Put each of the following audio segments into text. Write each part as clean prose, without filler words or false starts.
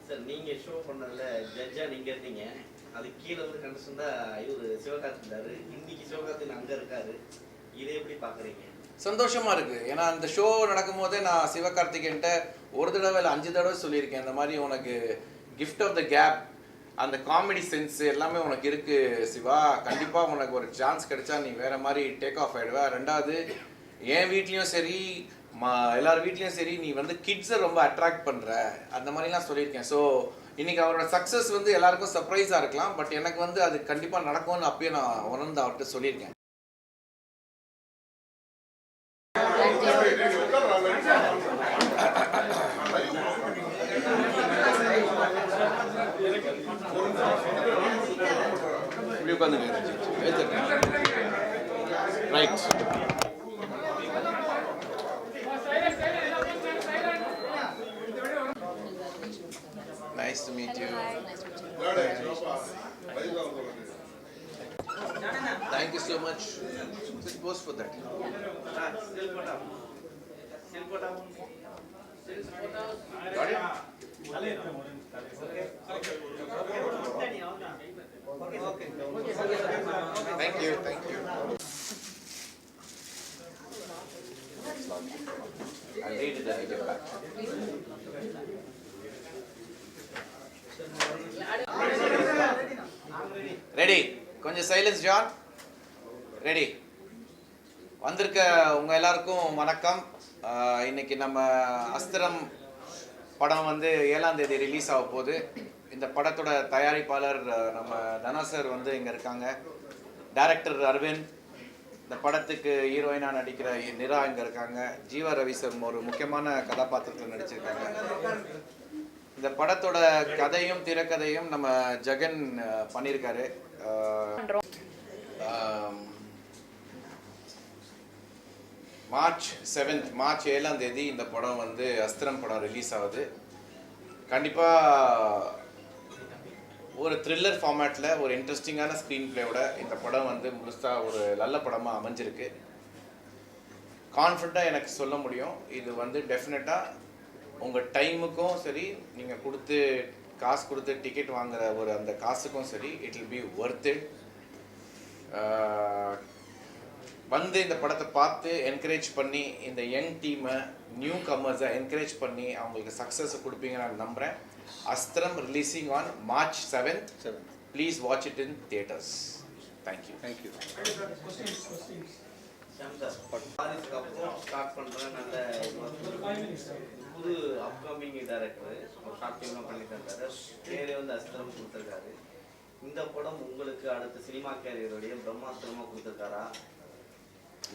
Sir நீங்கள் show பண்ணதில் ஜட்ஜாக நீங்கள் இருந்தீங்க, அது கீழே வந்து கண்டிஷன் இவர் சிவகார்த்திக் இருந்தார், இன்னைக்கு சிவகார்த்திக் அங்கே இருக்காரு, இதை எப்படி பார்க்குறீங்க? சந்தோஷமா இருக்கு. ஏன்னா அந்த ஷோ நடக்கும் போதே நான் சிவகார்த்திகேயன்ட்ட ஒரு தடவை இல்லை 5 தடவை சொல்லியிருக்கேன், இந்த மாதிரி உனக்கு கிஃப்ட் ஆஃப் த கேப், அந்த காமெடி சென்ஸ் எல்லாமே உனக்கு இருக்கு சிவா, கண்டிப்பாக உனக்கு ஒரு சான்ஸ் கிடைச்சா நீ வேற மாதிரி டேக் ஆஃப் ஆகிடுவ. ரெண்டாவது என் வீட்லேயும் சரி எல்லார் வீட்லேயும் சரி நீ வந்து கிட்ஸை ரொம்ப அட்ராக்ட் பண்ணுற, அந்த மாதிரிலாம் சொல்லியிருக்கேன். ஸோ இன்னைக்கு அவரோட சக்ஸஸ் வந்து எல்லாருக்கும் சர்ப்ரைஸாக இருக்கலாம், பட் எனக்கு வந்து அது கண்டிப்பாக நடக்கும்னு அப்பயே நான் உணர்ந்து அவர்கிட்ட சொல்லியிருக்கேன். Right. Nice to meet you. Thank you so much. Just post for that. Got it? Thank you. I'll read it and I'll get back. Ready? கொஞ்சம் சைலன்ஸ் ஜான். ரெடி? வந்திருக்க உங்க எல்லாருக்கும் வணக்கம். இன்னைக்கு நம்ம அஸ்திரம் படம் வந்து 7ஆம் தேதி ரிலீஸ் ஆக போகுது. இந்த படத்தோட தயாரிப்பாளர் நம்ம தனா சார் வந்து இங்கே இருக்காங்க, டைரக்டர் அரவிந்த், இந்த படத்துக்கு ஹீரோயினாக நடிக்கிற நிரா இங்கே இருக்காங்க, ஜீவா ரவி சார் ஒரு முக்கியமான கதாபாத்திரத்தில் நடிச்சிருக்காங்க. இந்த படத்தோட கதையும் திரைக்கதையும் நம்ம ஜெகன் பண்ணியிருக்காரு. மார்ச் 7ஆம் தேதி இந்த படம் வந்து அஸ்திரம் படம் ரிலீஸ் ஆகுது. கண்டிப்பாக ஒரு த்ரில்லர் ஃபார்மேட்டில் ஒரு இன்ட்ரெஸ்டிங்கான ஸ்க்ரீன் பிளேயோட இந்த படம் வந்து முழுசாக ஒரு நல்ல படமாக அமைஞ்சிருக்கு. கான்ஃபிடண்ட்டாக எனக்கு சொல்ல முடியும், இது வந்து டெஃபினட்டாக உங்கள் டைமுக்கும் சரி, நீங்கள் காசு கொடுத்து டிக்கெட் வாங்குற ஒரு அந்த காசுக்கும் சரி, it will be worth it. வந்து இந்த படத்தை பார்த்து என்கரேஜ் பண்ணி இந்த யங் டீமை, நியூ கமர்ஸை என்கரேஜ் பண்ணி அவங்களுக்கு சக்ஸஸை கொடுப்பீங்க நான் நம்புகிறேன். அஸ்திரம் releasing on March 7th. Please watch it in theatres. Thank you. Start பண்ணுறேன். நல்ல புது அப்கமிங் டைரக்டர் ஷார்ட் ஃபிலிம்லாம் பண்ணி தந்தாரு, பேரே வந்து அஸ்திரம் கொடுத்துருக்காரு. இந்த படம் உங்களுக்கு அடுத்த சினிமா கேரியருடைய பிரம்மாஸ்திரமாக கொடுத்துருக்காரா?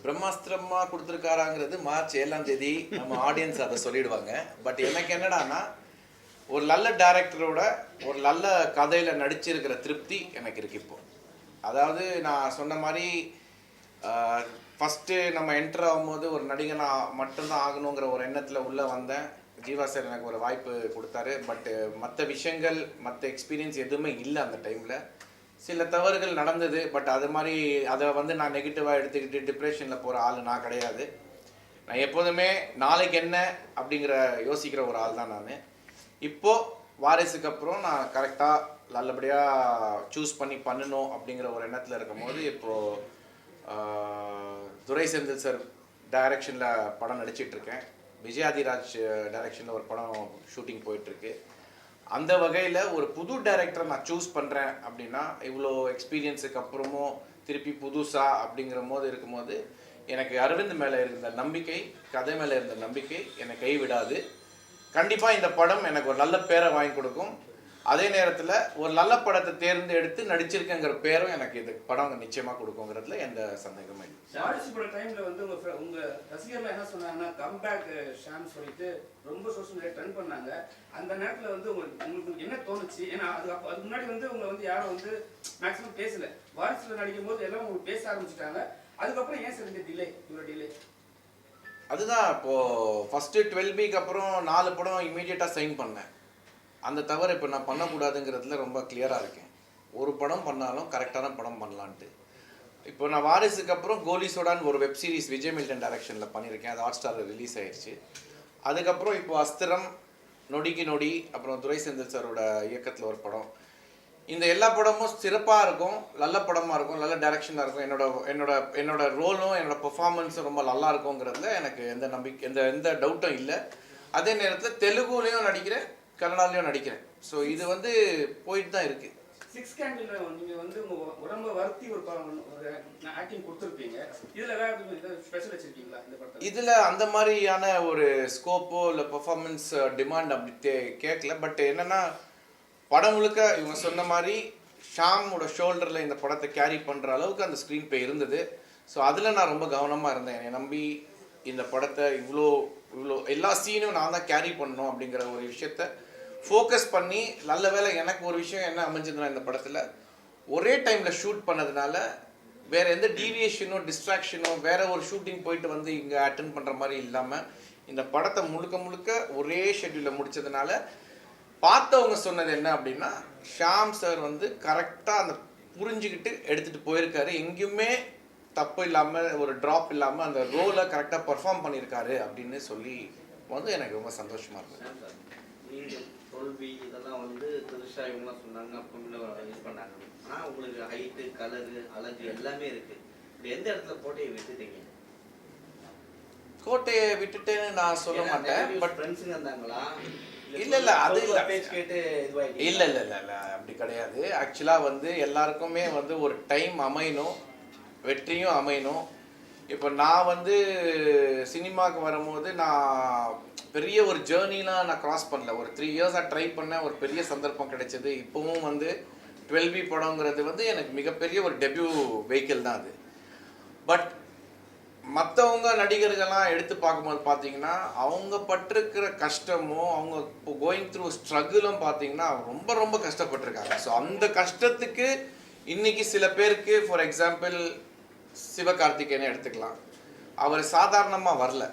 பிரம்மாஸ்திரமாக கொடுத்துருக்காராங்கிறது March 7ஆம் தேதி நம்ம ஆடியன்ஸ் அதை சொல்லிடுவாங்க. பட் எனக்கு என்னடான்னா, ஒரு நல்ல டைரக்டரோட ஒரு நல்ல கதையில் நடிச்சிருக்கிற திருப்தி எனக்கு இருக்கு இப்போ. அதாவது நான் சொன்ன மாதிரி ஃபஸ்ட்டு நம்ம என்டர் ஆகும்போது ஒரு நடிகனாக மட்டும்தான் ஆகணுங்கிற ஒரு எண்ணத்தில் உள்ளே வந்தேன். ஜீவா சார் எனக்கு ஒரு வாய்ப்பு கொடுத்தாரு. பட்டு மற்ற விஷயங்கள், மற்ற எக்ஸ்பீரியன்ஸ் எதுவுமே இல்லை அந்த டைமில். சில தவறுகள் நடந்தது, பட் அது மாதிரி அதை வந்து நான் நெகட்டிவாக எடுத்துக்கிட்டு டிப்ரெஷனில் போகிற ஆள் நான் கிடையாது. நான் எப்போதுமே நாளைக்கு என்ன அப்படிங்கிற யோசிக்கிற ஒரு ஆள் தான் நான். இப்போது வாரிசுக்கு அப்புறம் நான் கரெக்டாக நல்லபடியாக சூஸ் பண்ணி பண்ணணும் அப்படிங்கிற ஒரு எண்ணத்தில் இருக்கும் போது, இப்போது துரை செந்தில் சார் டைரக்ஷனில் படம் நடிச்சிட்ருக்கேன். விஜயாதிராஜ் டைரக்ஷனில் ஒரு படம் ஷூட்டிங் போயிட்டுருக்கு. அந்த வகையில் ஒரு புது டைரக்டரை நான் சூஸ் பண்ணுறேன் அப்படின்னா, இவ்வளோ எக்ஸ்பீரியன்ஸுக்கு அப்புறமும் திருப்பி புதுசாக அப்படிங்கிற போது இருக்கும்போது எனக்கு அரவிந்த் மேலே இருந்த நம்பிக்கை, கதை மேலே இருந்த நம்பிக்கை என்னை கைவிடாது. கண்டிப்பாக இந்த படம் எனக்கு ஒரு நல்ல பேரை வாங்கி கொடுக்கும். அதே நேரத்தில் ஒரு நல்ல படத்தை தேர்ந்தெடுத்து நடிச்சிருக்கேங்கிற பேரும் எனக்கு இது படம் நிச்சயமாக கொடுக்குங்கிறதுல எந்த சந்தேகமே இல்லை. வாரிசு பட டைமில் வந்து உங்கள் ரசிகர்கள் என்ன சொன்னாங்கன்னா, கம்பேக் ஷாம் சொல்லிட்டு ரொம்ப சோஷியல் மீடியா ட்ரெண்ட் பண்ணாங்க. அந்த நேரத்தில் வந்து உங்களுக்கு என்ன தோணுச்சு? ஏன்னா அதுக்கு முன்னாடி வந்து உங்களை வந்து யாரும் வந்து மேக்ஸிமம் பேசலை. வாரிசில் நடிக்கும் போது எல்லாம் உங்களுக்கு பேச ஆரம்பிச்சிட்டாங்க. அதுக்கப்புறம் ஏன் சார் இந்த டிலே, இவ்வளோ டிலே? அதுதான் இப்போது ஃபஸ்ட்டு 12 வீக் அப்புறம் 4 படம் இமீடியட்டாக சைன் பண்ணேன். அந்த தவிர இப்போ நான் பண்ணக்கூடாதுங்கிறதுல ரொம்ப கிளியராக இருக்கேன். ஒரு படம் பண்ணாலும் கரெக்டான படம் பண்ணலான்ட்டு. இப்போ நான் வாரிசுக்கு அப்புறம் கோலி சோடான்னு ஒரு வெப் சீரிஸ் விஜய் மில்டன் டைரக்ஷனில் பண்ணியிருக்கேன். அது ஹாட் ஸ்டாரில் ரிலீஸ் ஆயிடுச்சு. அதுக்கப்புறம் இப்போ அஸ்திரம், நொடிக்கு நொடி, அப்புறம் துரை செந்தில் சாரோட இயக்கத்தில் ஒரு படம். இந்த எல்லா படமும் சிறப்பாக இருக்கும், நல்ல படமாக இருக்கும், நல்ல டைரக்ஷனாக இருக்கும். என்னோட ரோலும் என்னோட பெர்ஃபார்மன்ஸும் ரொம்ப நல்லா இருக்குங்கிறதுல எனக்கு எந்த நம்பிக்கை எந்த டவுட்டும் இல்லை. அதே நேரத்தில் தெலுங்குலேயும் நடிக்கிறேன், கன்னடாலையும் நடிக்கிறேன். ஸோ இது வந்து போயிட்டு தான் இருக்குது. 6 கேண்டில் நீங்கள் வந்து உங்கள் உடம்பை வருத்தி ஒரு ஆக்டிங் கொடுத்துருப்பீங்க. இதில் ஏதாவது ஸ்பெஷல் வச்சுருக்கீங்களா இந்த படத்தில்? இதில் அந்த மாதிரியான ஒரு ஸ்கோப்போ இல்லை பெர்ஃபார்மன்ஸ் டிமாண்ட் அப்படி கேட்கல. பட் என்னென்னா படம் முழுக்க இவங்க சொன்ன மாதிரி ஷாமோட ஷோல்டரில் இந்த படத்தை கேரி பண்ணுற அளவுக்கு அந்த ஸ்க்ரீன் ப்ளே இருந்தது. ஸோ அதில் நான் ரொம்ப கவனமாக இருந்தேன். என்னை நம்பி இந்த படத்தை இவ்வளோ எல்லா சீனும் நான் தான் கேரி பண்ணணும் அப்படிங்கிற ஒரு விஷயத்த ஃபோக்கஸ் பண்ணி, நல்ல வேளை எனக்கு ஒரு விஷயம் என்ன அமைஞ்சதுன்னா இந்த படத்தில் ஒரே டைமில் ஷூட் பண்ணதுனால வேறு எந்த டீவியேஷனோ டிஸ்ட்ராக்ஷனோ வேறு ஒரு ஷூட்டிங் போயிட்டு வந்து இங்கே அட்டென்ட் பண்ணுற மாதிரி இல்லாமல் இந்த படத்தை முழுக்க ஒரே ஷெட்யூலில் முடித்ததுனால பார்த்தவங்க சொன்னது என்ன அப்படின்னா, ஷாம் சார் வந்து கரெக்டாக அந்த புரிஞ்சுக்கிட்டு எடுத்துகிட்டு போயிருக்காரு. எங்கேயுமே தப்பு இல்லாமல் ஒரு ட்ராப் இல்லாமல் அந்த ரோலை கரெக்டாக பர்ஃபார்ம் பண்ணியிருக்காரு அப்படின்னு சொல்லி வந்து எனக்கு ரொம்ப சந்தோஷமாக இருந்தது. நீங்கள் தோல்வி இதெல்லாம் வந்து திருஷா இவங்களாம் சொன்னாங்க, அப்புறம் இது பண்ணாங்க. ஆனால் உங்களுக்கு ஹைட்டு, கலரு, அழகு எல்லாமே இருக்குது. இப்படி எந்த இடத்துல கோட்டையை விட்டுட்டீங்க? கோட்டையை விட்டுட்டேன்னு நான் சொல்ல மாட்டேன். பட் ஃப்ரெண்ட்ஸுங்க இருந்தாங்களா? இல்லை அது இல்லை பேச்சு கேட்டு இல்லை அப்படி கிடையாது. ஆக்சுவலாக வந்து எல்லாருக்குமே வந்து ஒரு டைம் அமையணும், வெற்றியும் அமையணும். இப்போ நான் வந்து சினிமாவுக்கு வரும்போது நான் பெரிய ஒரு ஜேர்னிலாம் நான் கிராஸ் பண்ணல. ஒரு 3 இயர்ஸாக ட்ரை பண்ணேன், ஒரு பெரிய சந்தர்ப்பம் கிடைச்சது. இப்போவும் வந்து 12B படங்கிறது வந்து எனக்கு மிகப்பெரிய ஒரு டெபியூ வெஹிக்கிள் தான் அது. பட் மற்றவங்க நடிகர்கள்லாம் எடுத்து பார்க்கும்போது பார்த்தீங்கன்னா அவங்க பட்டிருக்கிற கஷ்டமும் அவங்க இப்போ கோயிங் த்ரூ ஸ்ட்ரகிளும் பார்த்தீங்கன்னா ரொம்ப கஷ்டப்பட்டிருக்காங்க. ஸோ அந்த கஷ்டத்துக்கு இன்னைக்கு சில பேருக்கு, ஃபார் எக்ஸாம்பிள் சிவகார்த்திகேயனை எடுத்துக்கலாம். அவர் சாதாரணமாக வரல.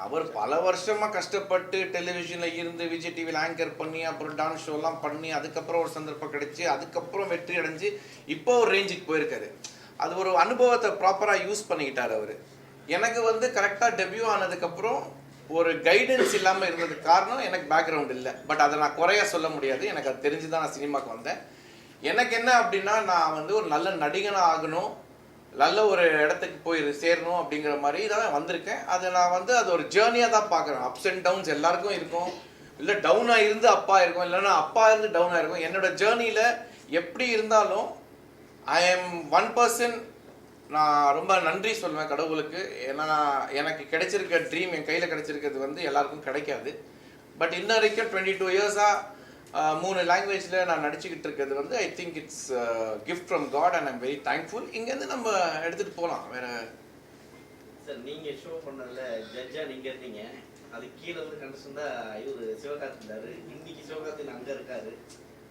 அவர் பல வருஷமாக கஷ்டப்பட்டு டெலிவிஷனில் இருந்து விஜய் டிவியில் ஆங்கர் பண்ணி அப்புறம் டான்ஸ் ஷோலாம் பண்ணி அதுக்கப்புறம் ஒரு சந்தர்ப்பம் கிடைச்சி அதுக்கப்புறம் வெற்றி அடைஞ்சு இப்போ ஒரு ரேஞ்சுக்கு போயிருக்காரு. அது ஒரு அனுபவத்தை ப்ராப்பராக யூஸ் பண்ணிக்கிட்டார் அவர். எனக்கு வந்து கரெக்டாக டெபியூ ஆனதுக்கப்புறம் ஒரு கைடன்ஸ் இல்லாமல் இருந்ததுக்கு காரணம் எனக்கு பேக்ரவுண்ட் இல்லை. பட் அதை நான் குறைய சொல்ல முடியாது. எனக்கு அது தெரிஞ்சு தான் நான் சினிமாவுக்கு வந்தேன். எனக்கு என்ன அப்படின்னா, நான் வந்து ஒரு நல்ல நடிகனாக ஆகணும், நல்ல ஒரு இடத்துக்கு போய் சேரணும் அப்படிங்கிற மாதிரி தான் வந்திருக்கேன். அதை நான் வந்து அது ஒரு ஜேர்னியாக தான் பார்க்குறேன். அப்ஸ் அண்ட் டவுன்ஸ் எல்லாருக்கும் இருக்கும். இல்லை டவுனாக இருந்து அப்பா இருக்கும், இல்லைன்னா அப்பா இருந்து டவுனாக இருக்கும். என்னோட ஜேர்னியில் எப்படி இருந்தாலும் ஐ எம் 1%. நான் ரொம்ப நன்றி சொல்லுவேன் கடவுளுக்கு. ஏன்னா எனக்கு கிடைச்சிருக்க ட்ரீம், என் கையில் கிடைச்சிருக்கிறது வந்து எல்லாருக்கும் கிடைக்காது. பட் இன்ன வரைக்கும் 22 இயர்ஸாக 3 லாங்குவேஜில் நான் நடிச்சுக்கிட்டு இருக்கிறது வந்து I think it's gift from God and I'm very thankful. இங்கேருந்து நம்ம எடுத்துகிட்டு போகலாம். வேறு சார், நீங்கள் ஷோ பண்ணதில் ஜட்ஜாக நீங்கள் இருந்தீங்க. அது கீழே வந்து கண்டிஷன் தான் இவர் சிவகார்த்தி இருந்தார். இன்னைக்கு சிவகார்த்தி அங்கே இருக்காரு.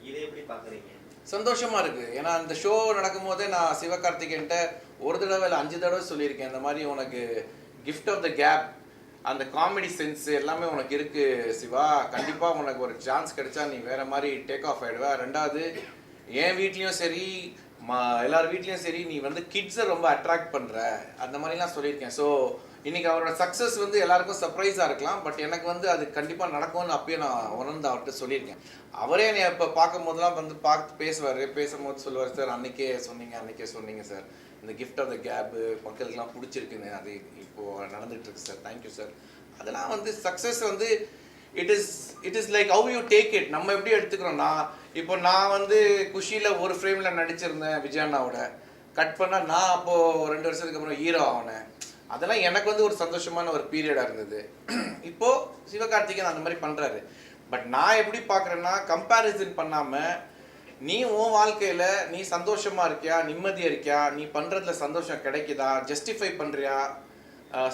இதை எப்படி பார்க்குறீங்க? சந்தோஷமாக இருக்குது. ஏன்னா அந்த ஷோ நடக்கும் போதே நான் சிவகார்த்திகேயன்ட்ட ஒரு தடவை இல்லை 5 தடவை சொல்லியிருக்கேன். இந்த மாதிரி உனக்கு கிஃப்ட் ஆஃப் த கேப், அந்த காமெடி சென்ஸ் எல்லாமே உனக்கு இருக்குது சிவா. கண்டிப்பாக உனக்கு ஒரு சான்ஸ் கிடைச்சா நீ வேறு மாதிரி டேக் ஆஃப் ஆகிடுவ. 2வது என் வீட்லேயும் சரி எல்லார் வீட்லேயும் சரி நீ வந்து கிட்ஸை ரொம்ப அட்ராக்ட் பண்ணுற, அந்த மாதிரிலாம் சொல்லியிருக்கேன். ஸோ இன்றைக்கி அவரோட சக்ஸஸ் வந்து எல்லாருக்கும் சர்ப்ரைஸாக இருக்கலாம். பட் எனக்கு வந்து அது கண்டிப்பாக நடக்கும்னு அப்பயே நான் உணர்ந்து அவர்கிட்ட சொல்லியிருக்கேன். அவரே என்னை இப்போ பார்க்கும் போதெல்லாம் வந்து பார்த்து பேசும்போது சொல்லுவார், சார் அன்றைக்கே சொன்னீங்க சார், இந்த கிஃப்ட் ஆஃப் த கேப்பு மக்களுக்கெல்லாம் பிடிச்சிருக்குன்னு, அது இப்போது நடந்துகிட்ருக்கு சார், தேங்க்யூ சார். அதெல்லாம் வந்து சக்ஸஸ் வந்து it is like how you take it. நம்ம எப்படி எடுத்துக்கிறோம். நான் வந்து குஷியில் ஒரு ஃப்ரேமில் நடிச்சிருந்தேன் விஜயாண்ணாவோட. கட் பண்ணால் நான் அப்போது 2 வருஷத்துக்கு அப்புறம் ஹீரோ ஆனேன். அதெல்லாம் எனக்கு வந்து ஒரு சந்தோஷமான ஒரு பீரியடாக இருந்தது. இப்போது சிவகார்த்திகேயன் அந்த மாதிரி பண்ணுறாரு. பட் நான் எப்படி பார்க்குறேன்னா, கம்பேரிசன் பண்ணாமல் நீ உன் வாழ்க்கையில் நீ சந்தோஷமாக இருக்கியா, நிம்மதியாக இருக்கியா, நீ பண்ணுறதுல சந்தோஷம் கிடைக்குதா, ஜஸ்டிஃபை பண்ணுறியா,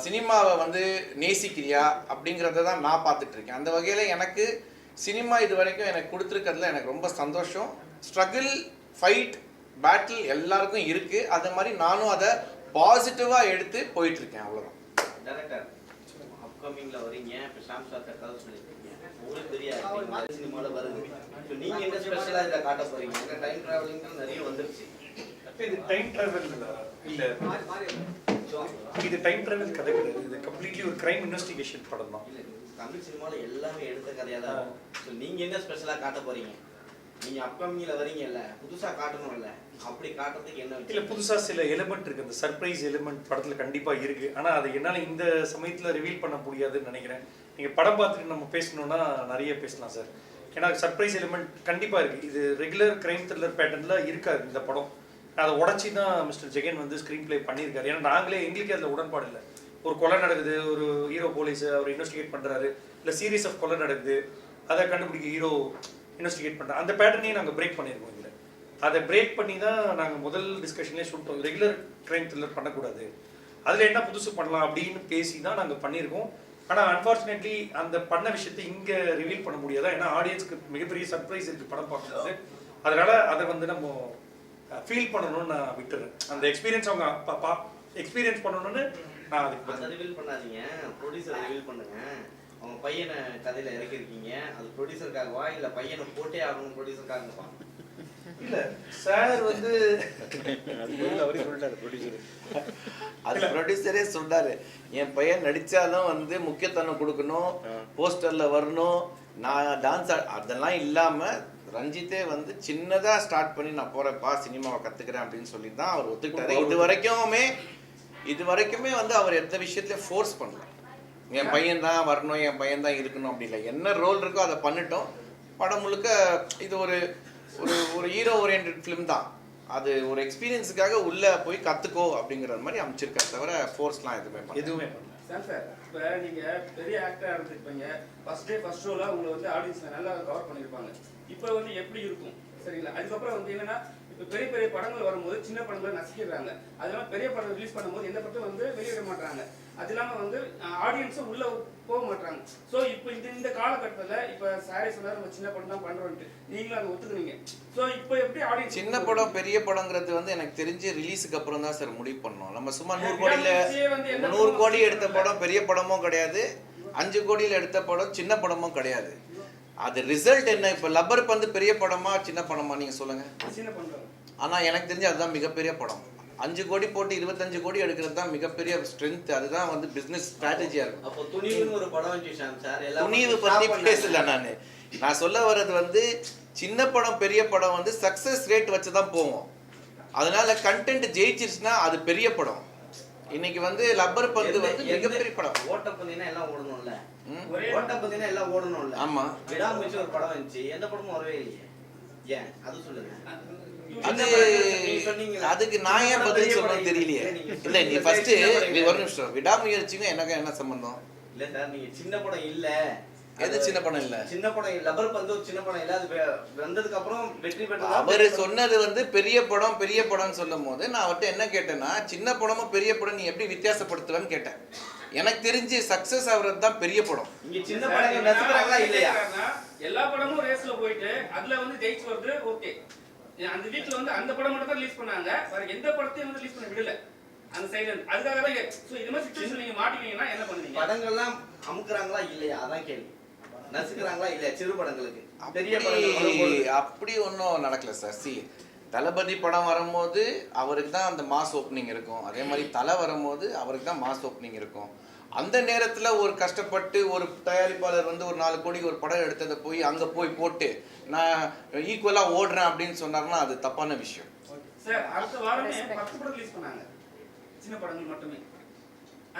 சினிமாவை வந்து நேசிக்கிறியா அப்படிங்கிறத தான் நான் பார்த்துட்ருக்கேன். அந்த வகையில் எனக்கு சினிமா இது வரைக்கும் எனக்கு கொடுத்துருக்கிறதுல எனக்கு ரொம்ப சந்தோஷம். ஸ்ட்ரகிள், ஃபைட், பேட்டில் எல்லாருக்கும் இருக்குது. அது மாதிரி நானும் அதை பாசிட்டிவாக எடுத்து போயிட்டுருக்கேன். அவ்வளோதான். டேரக்டர், அப்கமிங்கில் வரீங்க, இப்போ ஷாம் சார்ட்ட கதை சொல்லியிருக்கீங்க, உங்களுக்கு பெரிய சினிமாவில் வருது. இப்போ நீங்கள் என்ன ஸ்பெஷலாக இதில் காட்ட போகிறீங்க? ஏன்னா டைம் ட்ராவலிங் நிறைய வந்துருச்சு. இது டைம் ட்ராவல் இல்லை, இது டைம் ட்ராவல் கதை கிடையாது. இது கம்ப்ளீட்லி ஒரு கிரைம் இன்வெஸ்டிகேஷன் படம் தான். தமிழ் சினிமாவில் எல்லாமே எடுத்த கதையாக தான் இருக்கும். ஸோ நீங்கள் என்ன ஸ்பெஷலாக காட்ட போறீங்க? நீங்கள் அப்கமிங்கில் வரீங்கல்ல, புதுசாக காட்டணும்ல, அப்படி காட்டுறதுக்கு என்ன இல்லை புதுசாக சில எலிமெண்ட் இருக்குது, அந்த சர்ப்ரைஸ் எலிமெண்ட் படத்தில் கண்டிப்பாக இருக்குது. ஆனால் அது என்னால் இந்த சமயத்தில் ரிவீல் பண்ண முடியாதுன்னு நினைக்கிறேன். நீங்கள் படம் பார்த்துட்டு நம்ம பேசணுன்னா நிறைய பேசலாம் சார். ஏன்னா சர்ப்ரைஸ் எலிமெண்ட் கண்டிப்பாக இருக்குது. இது ரெகுலர் கிரைம் த்ரில்லர் பேட்டர்னில் இருக்காது இந்த படம். அதை உடச்சி தான் மிஸ்டர் ஜெகன் வந்து ஸ்க்ரீன் ப்ளே பண்ணியிருக்காரு. ஏன்னா எங்களுக்கே அதில் உடன்பாடு இல்லை. ஒரு கொலை நடக்குது, ஒரு ஹீரோ போலீஸ் அவர் இன்வெஸ்டிகேட் பண்ணுறாரு, இல்லை சீரீஸ் ஆஃப் கொலை நடக்குது, அதை கண்டுபிடிக்க ஹீரோ இன்வெஸ்டிகேட் பண்ணுறாரு. அந்த பேட்டர்னையும் நாங்கள் பிரேக் பண்ணியிருக்கோம். இதில் அதை பிரேக் பண்ணி தான் நாங்கள் முதல் டிஸ்கஷன்லேயே சொல்லிட்டோம், ரெகுலர் கிரைம் த்ரில்லர் பண்ணக்கூடாது, அதில் என்ன புதுசு பண்ணலாம் அப்படின்னு பேசி தான் நாங்கள் பண்ணியிருக்கோம். ஆனால் அன்ஃபார்ச்சுனேட்லி அந்த பண்ண விஷயத்தை இங்கே ரிவீல் பண்ண முடியாதா, ஏன்னா ஆடியன்ஸ்க்கு மிகப்பெரிய சர்ப்ரைஸ் இருக்குது படம் பார்க்குறது. அதனால் அதை வந்து நம்ம ஃபீல் பண்ணணும்னு நான் விட்டுறேன். அந்த எக்ஸ்பீரியன்ஸ் அவங்க எக்ஸ்பீரியன்ஸ் பண்ணணும்னு நான் அதை ரிவீல் பண்ணாதீங்க, ப்ரொடியூசர் ரிவீல் பண்ணுங்க. அவங்க பையனை கதையில் இறக்கிருக்கீங்க, அது ப்ரொடியூசருக்காகவா இல்லை பையனை போட்டே ஆகணும் ப்ரொடியூசருக்காகவா? இல்லை சார் வந்து அது ப்ரொடியூசரே சொன்னாரு, என் பையன் நடிச்சாலும் வந்து முக்கியத்துவம் கொடுக்கணும், போஸ்டர்ல வரணும், நான் டான்ஸ் அதெல்லாம் இல்லாம ரஞ்சித்தே வந்து சின்னதா ஸ்டார்ட் பண்ணி நான் போறேன்ப்பா சினிமாவை கத்துக்கிறேன் அப்படின்னு சொல்லி தான் அவர் ஒத்துக்கிட்டாரு. இது வரைக்குமே வந்து அவர் எந்த விஷயத்துலயும் ஃபோர்ஸ் பண்ணல, என் பையன் தான் வரணும், என் பையன் தான் இருக்கணும் அப்படி இல்லை. என்ன ரோல் இருக்கோ அதை பண்ணிட்டோம். படம் முழுக்க இது ஒரு ஒரு ஹீரோ ஓரியன்ட் ஃபிலிம் தான். அது ஒரு எக்ஸ்பீரியன்ஸுக்காக உள்ள போய் கத்துக்கோ அப்படிங்கிற மாதிரி அமைச்சிருக்கா தவிர ஃபோர்ஸ்லாம் எதுவுமே பண்ணல. சார் இப்போ நீங்கள் பெரிய ஆக்டராக இருந்திருப்பீங்க, ஃபர்ஸ்ட் ஷோவில் உங்களை வந்து ஆடியன்ஸில் நல்லா கவர் பண்ணியிருப்பாங்க. இப்போ வந்து எப்படி இருக்கும் சரிங்களா? அதுக்கப்புறம் வந்து என்னன்னா இப்போ பெரிய பெரிய படங்கள் வரும்போது சின்ன படங்களை நசிக்கிறாங்க. அது இல்லாமல் பெரிய படம் ரிலீஸ் பண்ணும்போது எந்த படத்தையும் வந்து வெளியிட மாட்டாங்க. அது இல்லாமல் வந்து ஆடியன்ஸும் உள்ள போக மாட்டாங்க. ஸோ இப்போ இந்த காலகட்டத்தில் இப்போ சாரி சொன்னார் நம்ம சின்ன படம் தான் பண்ணுறோன்ட்டு, நீங்களும் அதை ஒத்துக்குறீங்க. ஸோ இப்போ எப்படி ஆடியன்ஸ் சின்ன படம் பெரிய படங்கிறது வந்து எனக்கு தெரிஞ்சு ரிலீஸுக்கு அப்புறம் தான் சார் முடிவு பண்ணோம். நம்ம சும்மா 100 கோடி எடுத்த படம் பெரிய படமும் கிடையாது, 5 கோடியில் எடுத்த படம் சின்ன படமும் கிடையாது. அது ரிசல்ட் என்ன? இப்போ லப்பர் பந்து பெரிய படமா சின்ன படமா நீங்க சொல்லுங்க. சின்ன படம். ஆனால் எனக்கு தெரிஞ்சு அதுதான் மிகப்பெரிய படம். 5 கோடி போட்டு 25 கோடி எடுக்கிறது தான் மிகப்பெரிய ஸ்ட்ரென்த். அதுதான் வந்து பிசினஸ் ஸ்ட்ராட்டஜியா இருக்கும். அப்போ துணிவுன்னு ஒரு படம் வந்துச்சு சார், துணிவு பத்தி பேசல. நான் சொல்ல வர்றது வந்து சின்ன படம் பெரிய படம் வந்து சக்சஸ் ரேட் வச்சு தான் போவோம். அதனால கண்டென்ட் ஜெயிச்சிருச்சுன்னா அது பெரிய படம். இன்னைக்கு வந்து லப்பர் பந்து வந்து மிகப்பெரிய படம். ஓட்டப்பந்தீங்கன்னா எல்லாம் ஓடணும்ல, ஓட்டப்பந்தீங்கன்னா எல்லாம் ஓடணும்ல. ஆமா, விடாமுயற்சி ஒரு படம் வந்துச்சு, எந்த படமும் வரவே இல்லையே, ஏன் அது சொல்லுங்க. அதுக்கு நான் ஏன் பதில் சொல்றேன்னு தெரியலையே. இல்ல நீ ஃபர்ஸ்ட் ஒரு நிமிஷம், விடாமுயற்சிக்கும் எனக்கு என்ன சம்பந்தம்? இல்ல சார், நீங்க சின்ன படம் இல்ல, எது சின்ன படம் இல்ல? சின்ன படம் லப்பர் பந்து ஒரு சின்ன படம் இல்ல, அது வந்ததுக்கு அப்புறம் வெற்றி பெற்றது. அவரு சொன்னது வந்து பெரிய படம்னு சொல்லும் போது நான் அவர்கிட்ட என்ன கேட்டேன்னா, சின்ன படமும் பெரிய படம் நீ எப்படி வித்தியாசப்படுத்துவேன்னு கேட்டேன். எனக்கு தெரிஞ்சு சக்சஸ் ஆகுறது தான் பெரிய படம். இங்க சின்ன படங்கள் நசுக்குறாங்களா இல்லையா? எல்லா படமும் ரேஸ்ல போயிட்டு அதுல வந்து ஜெயிச்சு வருது. ஓகே, அந்த வீக்ல வந்து அந்த படம் மட்டும் தான் ரிலீஸ் பண்ணாங்க, வேற எந்த படத்தையும் வந்து ரிலீஸ் பண்ண விடல அந்த சைடுல. அதுக்காக தான் சோ இந்த மாதிரி சிச்சுவேஷன் நீங்க மாட்டீங்கன்னா என்ன பண்ணுவீங்க? படங்கள்லாம் அமுக்குறாங்களா இல்லையா அதான் கேள்வி. நசுக்குறாங்களா இல்லையா சிறு படங்களுக்கு? பெரிய படங்கள் அப்படி ஒன்றும் நடக்கல சார். தளபதி படம் வரும்போது அவருக்கு தான் அந்த மாஸ் ஓப்பனிங் இருக்கும், அதே மாதிரி தலை வரும்போது அவருக்கு தான் மாஸ் ஓப்பனிங் இருக்கும். அந்த நேரத்தில் ஒரு கஷ்டப்பட்டு ஒரு தயாரிப்பாளர் வந்து ஒரு 4 கோடிக்கு ஒரு படம் எடுத்ததை போய் அங்கே போய் போட்டு நான் ஈக்குவலாக ஓடுறேன் அப்படின்னு சொன்னார்னா அது தப்பான விஷயம். சார் அடுத்த வாரமே 10 படம் ரிலீஸ் பண்ணாங்க, சின்ன படங்கள் மட்டுமே.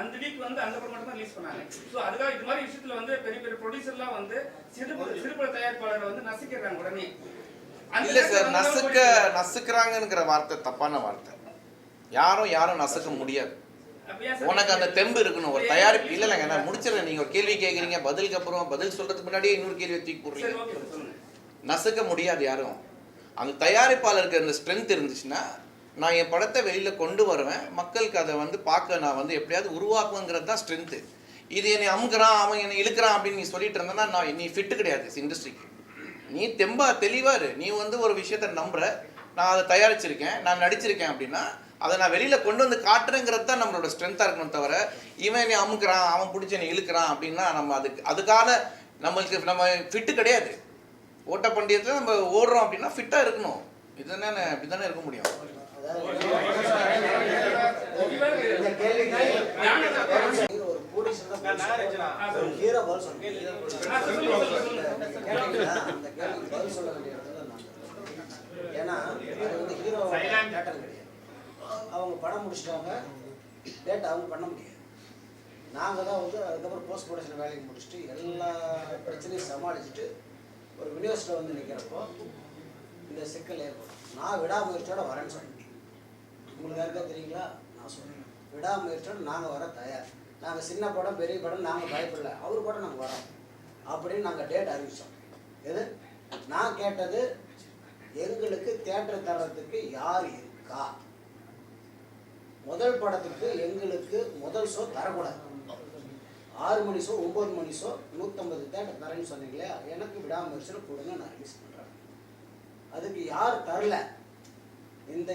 அந்த வீக் வந்து அந்த படம் மட்டும் தான் ரிலீஸ் பண்ணாங்க. ஸோ அதுக்காக இது மாதிரி விஷயத்துல வந்து பெரிய பெரிய ப்ரொடியூசர்லாம் வந்து சிறுபட தயாரிப்பாளரை வந்து நசிக்கிறாங்க உடனே. இல்ல சார், நசுக்குறாங்கிற வார்த்தை தப்பான வார்த்தை. யாரும் நசுக்க முடியாது. உனக்கு அந்த தெம்பு இருக்கணும். ஒரு தயாரிப்பு இல்லைங்க, நான் முடிச்சிடறேன். நீங்க ஒரு கேள்வி கேட்குறீங்க, பதிலுக்கு அப்புறம் பதில் சொல்றதுக்கு முன்னாடியே இன்னொரு கேள்வியை தூக்கி போடுறீங்க. நசுக்க முடியாது யாரும். அந்த தயாரிப்பாளருக்கு அந்த ஸ்ட்ரென்த் இருந்துச்சுன்னா நான் என் படத்தை வெளியில கொண்டு வருவேன், மக்களுக்கு அதை வந்து பார்க்க நான் வந்து எப்படியாவது உருவாக்குங்கிறது தான் ஸ்ட்ரென்த்து. இது என்னை அமுக்குறான், அவன் என்னை இழுக்கிறான் அப்படின்னு நீ சொல்லிட்டு இருந்தேன்னா நீ ஃபிட்டு கிடையாது இண்டஸ்ட்ரிக்கு. நீ தெளிவாரு. நீ வந்து ஒரு விஷயத்த நம்புற, நான் அதை தயாரிச்சிருக்கேன், நான் நடிச்சிருக்கேன் அப்படின்னா அதை நான் வெளியில கொண்டு வந்து காட்டுறேங்கிறது தான் நம்மளோட ஸ்ட்ரென்த்தா இருக்கணும். தவிர இவன் நீ அமுக்குறான், அவன் பிடிச்ச நீ இழுக்கிறான் அப்படின்னா நம்ம அதுக்கான நம்ம ஃபிட்டு கிடையாது. ஓட்ட பந்தயத்துல நம்ம ஓடுறோம் அப்படின்னா ஃபிட்டா இருக்கணும். இப்படிதானே இருக்க முடியும். ஒரு ப்ரொடியூசர் தான் ஹீரோ பதில் சொல்லுங்க. அந்த கேள்விக்கு பதில் சொல்ல வேண்டிய இடத்துல நான். ஏன்னா அது வந்து ஹீரோ கேட்டல் கிடையாது. அவங்க படம் முடிச்சிட்டாங்க, டேட் அவங்க பண்ண முடியாது. நாங்கள் தான் வந்து அதுக்கப்புறம் போஸ்ட் ப்ரொடக்ஷன் வேலைக்கு முடிச்சுட்டு எல்லா பிரச்சனையும் சமாளிச்சுட்டு ஒரு யூனிவர்சிட்டியில் வந்து நிற்கிறப்போ இந்த சிக்கல் ஏற்படும். நான் விடாமுயற்சியோட வரேன்னு சொன்னேன். உங்களுக்கு யாருக்கா தெரியுங்களா? நான் சொல்கிறேன், விடாமுயற்சியோடு நாங்கள் வர தயார். நாங்கள் சின்ன படம் பெரிய படம் நாங்கள் பயப்படல, அவர் படம் நாங்கள் வரோம் அப்படின்னு நாங்கள் டேட் அறிவித்தோம். எது நான் கேட்டது, எங்களுக்கு தியேட்டர் தர்றதுக்கு யார் இருக்கா? முதல் படத்துக்கு எங்களுக்கு முதல் ஷோ தரக்கூடாது. 6 மணி ஷோ 9 மணி ஷோ 150 தேட்டர் தரேன்னு சொன்னீங்களே, எனக்கு விடாமுயற்சியில் கொடுங்க, நான் ரிலீஸ் பண்ணுறேன். அதுக்கு யார் தரல? இந்த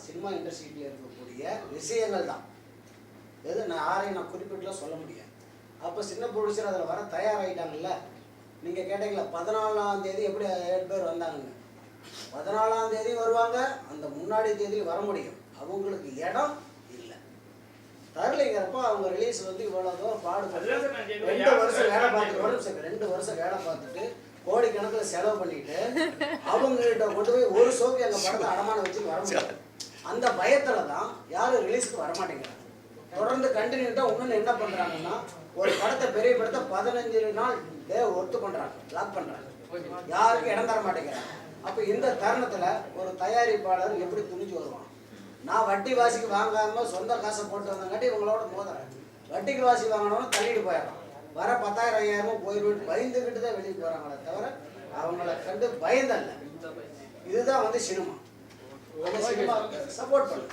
சினிமா இண்டஸ்ட்ரியில் இருக்கக்கூடிய விஷயங்கள் தான். எது நான் யாரையும் நான் குறிப்பிட்டுலாம் சொல்ல முடியாது. அப்போ சின்ன ப்ரொடியூசர் அதில் வர தயாராகிட்டாங்கல்ல. நீங்கள் கேட்டீங்களா 14ஆம் தேதி எப்படி 7 பேர் வந்தாங்கன்னு? 14ஆம் தேதி வருவாங்க, அந்த முன்னாடி தேதியில் வர முடியும். அவங்களுக்கு இடம் இல்லை, தரலைங்கிறப்போ அவங்க ரிலீஸ் வந்து இவ்வளோ தூரம் பாடுபட்டு 2 வருஷம் வேலை பார்த்துட்டு 2 வருஷம் வேலை பார்த்துட்டு கோடிக்கணக்கில் செலவு பண்ணிட்டு அவங்ககிட்ட கொண்டு போய் ஒரு ஷோக்கு எங்கள் படத்தை அடமானம் வச்சு வர முடியாது. அந்த பயத்தில் தான் யாரும் ரிலீஸுக்கு வரமாட்டேங்கிறாங்க. தொடர்ந்து கண்டினியூட்டாக இன்னொன்று என்ன பண்ணுறாங்கன்னா, ஒரு படத்தை பெரிய படத்தை 15 நாள் ஒர்த்து பண்ணுறாங்க, லாக் பண்ணுறாங்க, யாருக்கும் இடம் தர மாட்டேங்கிறாங்க. அப்போ இந்த தருணத்தில் ஒரு தயாரிப்பாளர் எப்படி துணிஞ்சு வருவான்? நான் வட்டி வாசிக்கு வாங்காமல் சொந்த காசை போட்டு வந்தங்காட்டி இவங்களோட மோதுறேன். வட்டிக்கு வாசி வாங்கினவனும் தள்ளிட்டு போயிடறான். வர 10,000 5,000 போயிட்டு பயந்துக்கிட்டு தான் வெளியே போகிறாங்களே தவிர அவங்கள கண்டு பயந்தல்ல. இதுதான் வந்து சினிமா. அந்த சினிமா சப்போர்ட் பண்ணு.